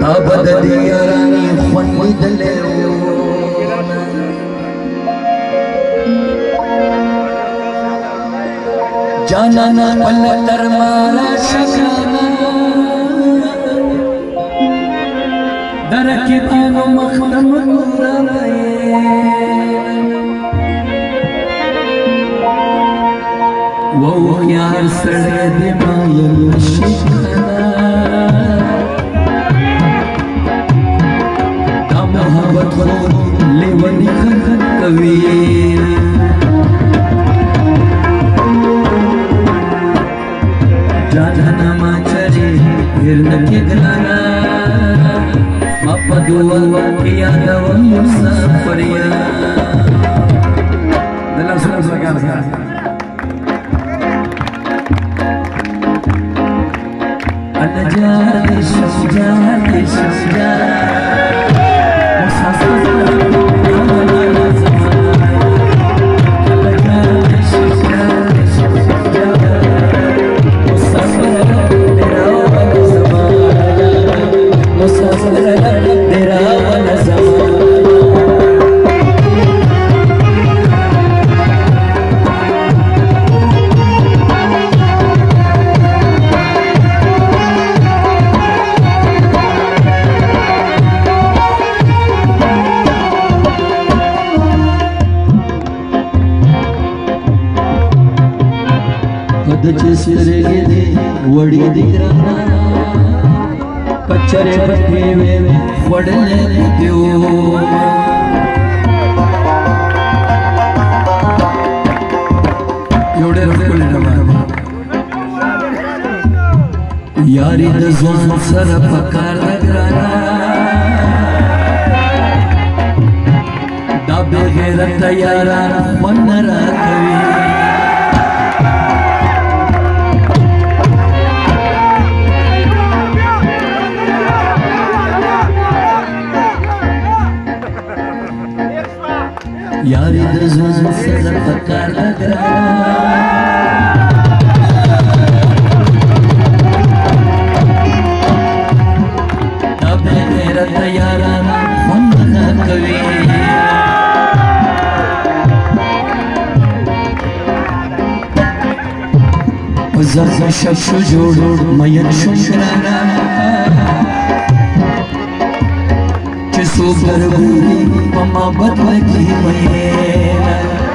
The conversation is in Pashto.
تابد دیارانی خوانی دلیو جانانا پلتر مارا شکانا درکی بانو مختم وو یار سڑے دی مایم شکانا دا محبت خود لیونی خند کوی جانا ما چری گرنکی گلانا ما پدوا یاد و مسافریا دلال سنا سرکار سنا النجاة الشجاع चेसरे दे वड़ी दिखराना पचरे पट्टे में वड़ले दियो योड़े रखोले नमा यारी दज़वान सर पकार लगराना दाबे गैरत यारा मनरा कवी यारी दज़वान सर पकार लगराना दाबे गैरत यारा मनरा कवी وزر شش جوړ مین شمرانا چې څو ګرګوري په محبت کې وینا